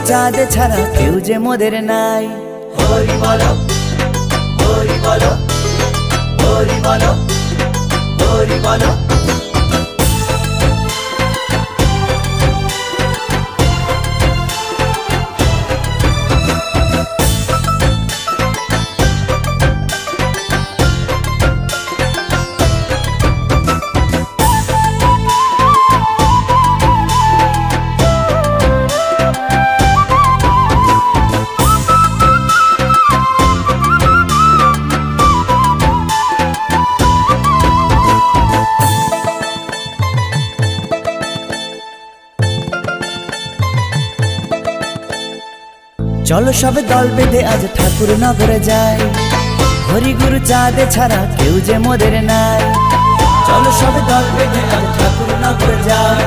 চাঁদ ছাড়া কেউ যে মোদের নাই। হরি বলো হরি বলো হরি বলো হরি বলো। চলো সব দল বেঁধে আজ ঠাকুর নগরে যাই, হরি গুরু চাঁদ ছাড়া কেউ যে মোদের নাই। চলো সব দল বেঁধে আজ ঠাকুর নগরে যাই,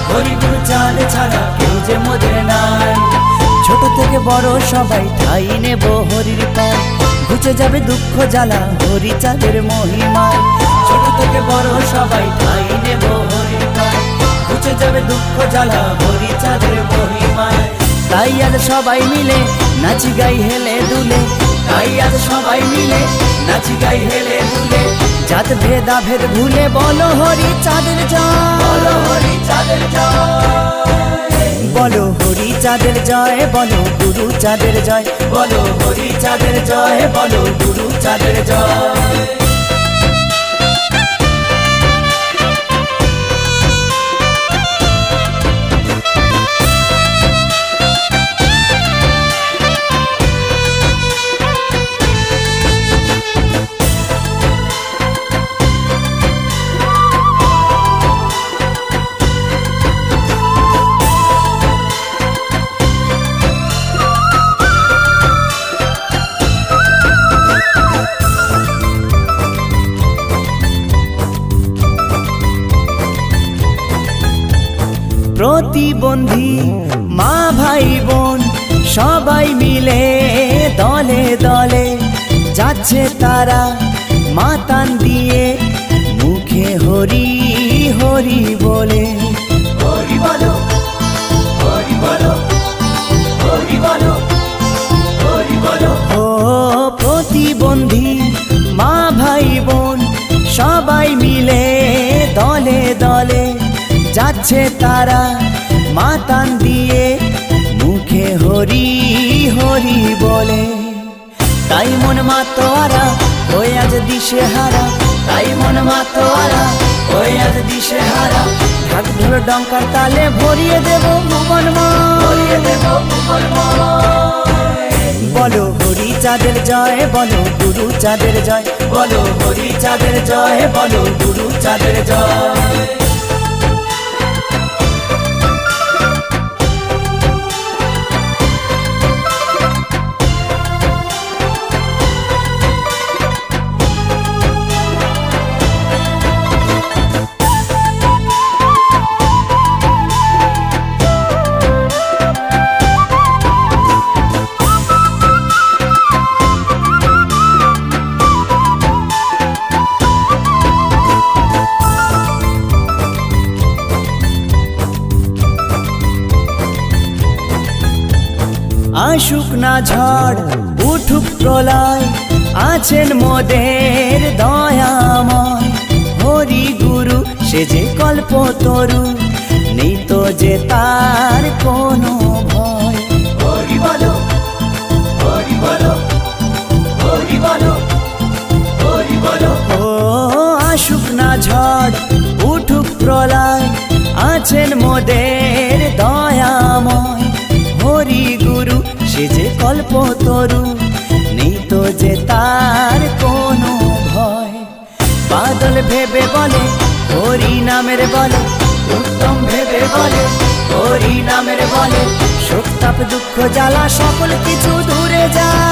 হরি গুরু চাঁদ ছাড়া কেউ যে মোদের নাই। ছোট থেকে বড় সবাই ঠাই নেব হরির পায়, ঘুচে যাবে দুঃখ জ্বালা হরি চাঁদের মহিমায়। ছোট থেকে বড় সবাই ঠাই নেব হরির পায়, ঘুচে যাবে দুঃখ জ্বালা হরি চাঁদের মহিমায়। তাই আজ সবাই মিলে নাচি গাই হেলে দুলে, তাই আজ সবাই মিলে নাচি গাই হেলে দুলে। জাত ভেদা ভেদ ভুলে বলো হরি চাঁদের জয়, বলো হরি চাঁদের জয়, বলো হরি চাঁদের জয়, বলো গুরু চাঁদের জয়, বলো হরি চাঁদের জয়, বলো গুরু চাঁদের জয়। প্রতিবন্ধী মা ভাই বোন সবাই মিলে দলে দলে যাচ্ছে তারা মাতান দিয়ে, মুখে হরি হরি বলে। হরি বলো হরি বলো হরি বলো হরি বলো। ও প্রতিবন্ধী মা ভাই বোন সবাই মিলে দলে দলে যাচ্ছে তারা মাতান দিয়ে, মুখে হরি হরি বলে। তাই মন মাতোয়ারা হয়ে আজ দিশে হারা, তাই মন মাতোয়ারা হয়ে আজ দিশে হারা। ঢাক ঢোল ডঙ্কার তালে ভরিয়ে দেব ভুবনময়, ভরিয়ে দেব ভুবনময়। বলো হরি চাঁদের জয়, বলো গুরু চাঁদের জয়, বলো হরি চাঁদের জয়, বলো গুরু চাঁদের জয়। আসুক না ঝড় উঠুক প্রলয়, আছেন মোদের দয়াময়। হরি গুরু সে যে কল্পতরু, নেই তো যে তার কোনো ভয়। হরি বলো হরি বলো হরি বলো হরি বলো। ও আসুক না ঝড় উঠুক প্রলয়, আছেন মোদের দয়াময়। হরি গুরু সে যে কল্পতরু, নেই তো যে তার কোনো ভয়। বাদল ভেবে বলে হরি নামের বলে, উত্তম ভেবে বলে হরি নামের বলে। শোক তাপ দুঃখ জ্বালা সকল কিছু দূরে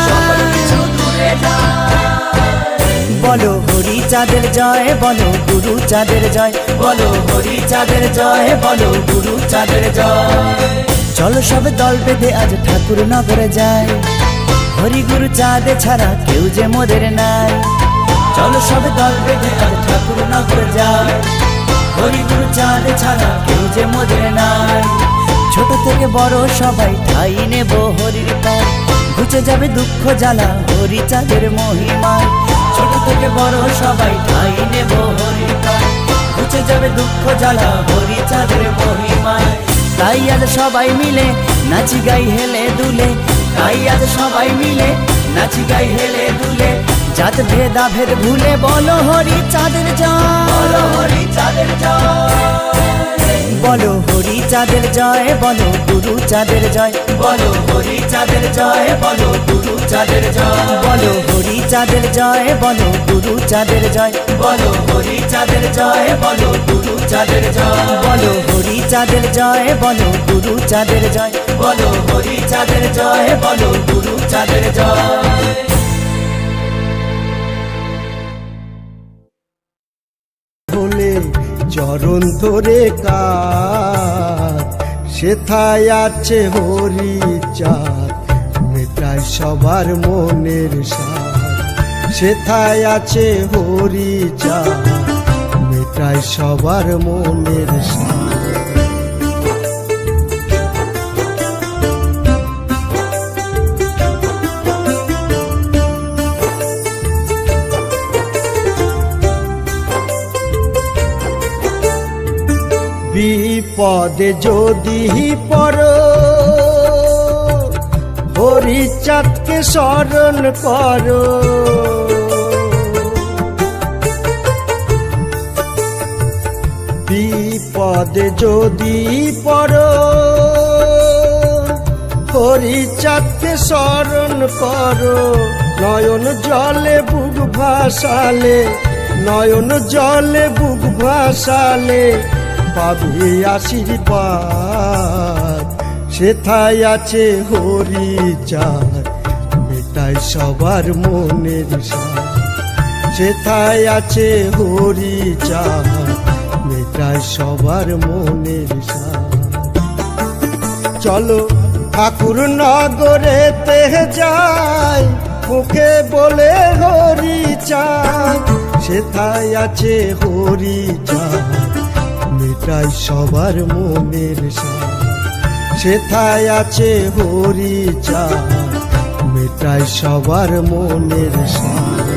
সকল কিছু যায়। দূরে যায়। বলো হরি চাঁদের জয়, বলো গুরু চাঁদের জয়, বলো হরি চাঁদের জয়, বলো গুরু চাঁদের জয়। চলো সব দল বেঁধে আজ ঠাকুর নগরে যাই, হরি গুরু চাঁদ ছাড়া কেউ যে মোদের নাই। চলো সব দল বেঁধে আজ ঠাকুর নগরে যাই, হরি গুরু চাঁদ ছাড়া কেউ যে মোদের নাই। ছোট থেকে বড় সবাই ঠাই নেব হরির পায়, ঘুচে যাবে দুঃখ জ্বালা হরি চাঁদের মহিমায়। ছোট থেকে বড় সবাই ঠাই নেব হরির পায়, ঘুচে যাবে দুঃখ জ্বালা হরি চাঁদের মহিমায়। তাই আজ সবাই মিলে নাচি গাই হেলে দুলে, তাই আজ সবাই মিলে নাচি গাই হেলে দুলে, জাত ভেদা ভেদ ভুলে বলো হরি চাঁদের জয়, বলো হরি চাঁদের জয়, বলো হরি চাঁদের জয়, বলো গুরু চাঁদের জয়, বলো হরি চাঁদের জয়, বলো গুরু চাঁদের জয়, বলো হরি চাঁদের জয়, বলো গুরু চাঁদের জয়, বলো হরি চাঁদের জয়, বলো গুরু চাঁদের জয়, বলো হরি চাঁদের জয়, বলো গুরু চাঁদের জয়, বলো হরি চাঁদের জয়, বলো গুরু চাঁদের জয়। বলে চরণ ধরে কাজ, সেথায় আছে হরি চাঁদ, মেটায় সবার মনের সাথ। সেথায় আছে হরি চাঁদ, মেটায় সবার মনের সাথ। বিপদে যদি পড়ো হরি চাঁদকে স্মরণ করো, বিপদে যদি পড়ো হরি চাঁদকে স্মরণ করো। নয়ন জলে বুক ভাসালে, নয়ন জলে বুক ভাসালে পাবে আশীর্বাদ। সেথায় আছে হরি চাঁদ, মেটায় সবার মনের সাথ। সেথায় আছে হরি চাঁদ, মেটায় সবার মনের সাথ। চলো ঠাকুর নগরেতে যাই, মুখে বলে হরি চাঁদ। সেথায় আছে হরি চাঁদ, মেটায় সবার মনের সাথ। সেথায় আছে হরি চাঁদ, মেটায় সবার মনের সাথ।